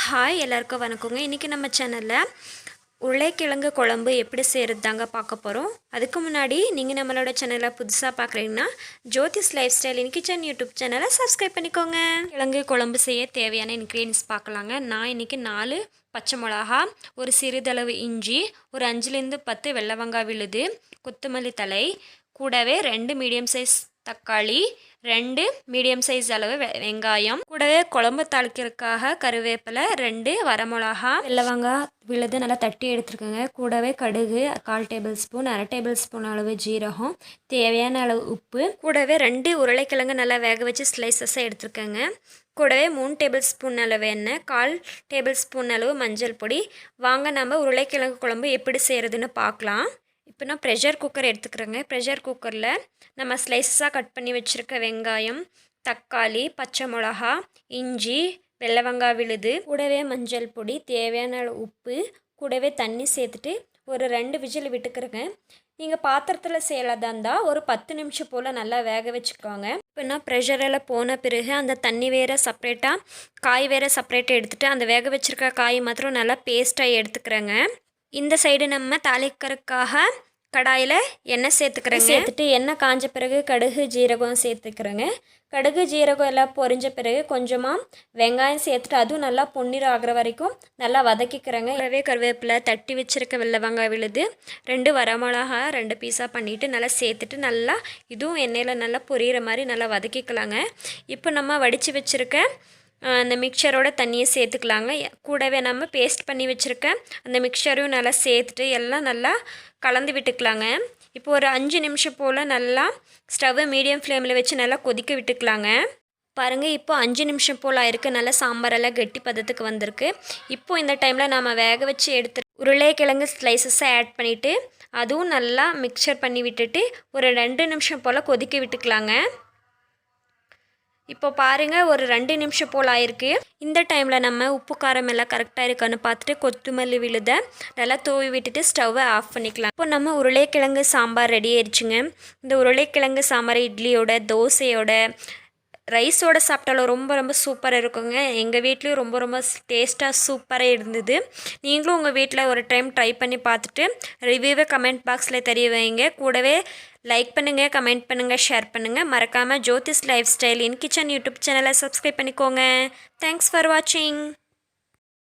Hi எல்லாருக்கும் வணக்கங்க. இன்றைக்கி நம்ம சேனலில் உருளைக்கிழங்கு குழம்பு எப்படி செய்கிறது தாங்க பார்க்க போகிறோம். அதுக்கு முன்னாடி நீங்கள் நம்மளோட சேனலை புதுசாக பார்க்குறீங்கன்னா ஜோதிஸ் லைஃப் ஸ்டைல் இன் கிச்சன் யூடியூப் சேனலை சப்ஸ்கிரைப் பண்ணிக்கோங்க. கிழங்கு குழம்பு செய்ய தேவையான இன்க்ரீடியன்ஸ் பார்க்கலாங்க. நான் இன்றைக்கி 4 பச்சை மிளகா, ஒரு சிறிதளவு இஞ்சி, ஒரு 5லேருந்து 10 வெள்ளை வெங்காயம் விழுது, கொத்தமல்லி தழை, கூடவே 2 மீடியம் சைஸ் தக்காளி, 2 மீடியம் சைஸ் அளவு வெங்காயம், கூடவே குழம்பு தாளிக்கிறதுக்காக கருவேப்பிலை, 2 வரமிளகா, வெள்ளை வெங்காயம் விழுது நல்லா தட்டி எடுத்துருக்கோங்க. கூடவே கடுகு 1/4 டேபிள் ஸ்பூன், 1/2 டேபிள் ஸ்பூன் அளவு ஜீரகம், தேவையான அளவு உப்பு, கூடவே 2 உருளைக்கிழங்கு நல்லா வேக வச்சு ஸ்லைசஸாக எடுத்துருக்கேங்க. கூடவே 3 டேபிள் ஸ்பூன் அளவு எண்ணெய், 1/4 டேபிள் ஸ்பூன் அளவு மஞ்சள் பொடி. வாங்க நம்ம உருளைக்கிழங்கு குழம்பு எப்படி செய்கிறதுன்னு பார்க்கலாம். இப்போ நான் ப்ரெஷர் குக்கர் எடுத்துக்கிறேங்க. ப்ரெஷர் குக்கரில் நம்ம ஸ்லைஸாக கட் பண்ணி வச்சுருக்க வெங்காயம், தக்காளி, பச்சை மிளகா, இஞ்சி, வெள்ளை வெங்காயம் விழுது, கூடவே மஞ்சள் பொடி, தேவையான உப்பு, கூடவே தண்ணி சேர்த்துட்டு ஒரு 2 விசில் விட்டுக்கிறேங்க. நீங்கள் பாத்திரத்தில் செய்யலாதான் இருந்தால் ஒரு 10 நிமிஷம் போல் நல்லா வேக வச்சுக்கோங்க. இப்போ நான் ப்ரெஷரில் போன பிறகு அந்த தண்ணி வேறு செப்ரேட்டாக, காய் வேறு செப்ரேட்டாக எடுத்துகிட்டு அந்த வேக வச்சுருக்க காய் மாத்திரம் நல்லா பேஸ்ட்டாக எடுத்துக்கிறேங்க. இந்த சைடு நம்ம தாளிக்கிறதுக்காக கடாயில் எண்ணெய் சேர்த்துட்டு எண்ணெய் காஞ்ச பிறகு கடுகு ஜீரகம் சேர்த்துக்கிறேங்க. கடுகு ஜீரகம் எல்லாம் பொரிஞ்ச பிறகு கொஞ்சமாக வெங்காயம் சேர்த்துட்டு அதுவும் நல்லா பொன்னிறம் ஆகிற வரைக்கும் நல்லா வதக்கிக்கிறேங்க. கருவேப்பிலை, தட்டி வச்சுருக்க வெள்ளை வெங்காயம் விழுது, 2 வரமிளகா 2 பீஸாக பண்ணிவிட்டு நல்லா சேர்த்துட்டு நல்லா இதுவும் எண்ணெயில் நல்லா பொரியிற மாதிரி நல்லா வதக்கிக்கலாங்க. இப்போ நம்ம வடித்து வச்சுருக்க அந்த மிக்சரோட தண்ணியை சேர்த்துக்கலாங்க. கூடவே நம்ம பேஸ்ட் பண்ணி வச்சுருக்க அந்த மிக்சரையும் நல்லா சேர்த்துட்டு எல்லாம் நல்லா கலந்து விட்டுக்கலாங்க. இப்போ ஒரு 5 நிமிஷம் போல் நல்லா ஸ்டவ்வை மீடியம் ஃப்ளேமில் வச்சு நல்லா கொதிக்க விட்டுக்கலாங்க. பாருங்கள், இப்போ 5 நிமிஷம் போல் ஆயிருக்கு. நல்லா சாம்பாரெல்லாம் கெட்டி பதத்துக்கு வந்திருக்கு. இப்போது இந்த டைமில் நாம் வேக வச்சு எடுத்து உருளைக்கிழங்கு ஸ்லைசஸை ஆட் பண்ணிவிட்டு அதுவும் நல்லா மிக்சர் பண்ணி விட்டுட்டு ஒரு 2 நிமிஷம் போல் கொதிக்க விட்டுக்கலாங்க. இப்போ பாருங்கள், ஒரு 2 நிமிஷம் போல் ஆயிருக்கு. இந்த டைமில் நம்ம உப்பு காரம் எல்லாம் கரெக்டாக இருக்கான்னு பார்த்துட்டு கொத்தமல்லி விழுத நல்லா தூவி விட்டுட்டு ஸ்டவ்வை ஆஃப் பண்ணிக்கலாம். இப்போ நம்ம உருளைக்கிழங்கு சாம்பார் ரெடி ஆயிடுச்சுங்க. இந்த உருளைக்கிழங்கு சாம்பார் இட்லியோட, தோசையோட, ரைஸோடு சாப்பிட்டாலும் ரொம்ப சூப்பராக இருக்குங்க. எங்கள் வீட்லேயும் ரொம்ப டேஸ்ட்டாக சூப்பராக இருந்தது. நீங்களும் உங்கள் வீட்டில் ஒரு டைம் ட்ரை பண்ணி பார்த்துட்டு ரிவ்யூவை கமெண்ட் பாக்ஸில் தெரிய வைங்க. கூடவே லைக் பண்ணுங்கள், கமெண்ட் பண்ணுங்கள், ஷேர் பண்ணுங்கள். மறக்காமல் ஜோதிஸ் லைஃப் ஸ்டைல் இன் கிச்சன் யூடியூப் சேனலை சப்ஸ்கிரைப் பண்ணிக்கோங்க. தேங்க்ஸ் ஃபார் வாட்சிங்.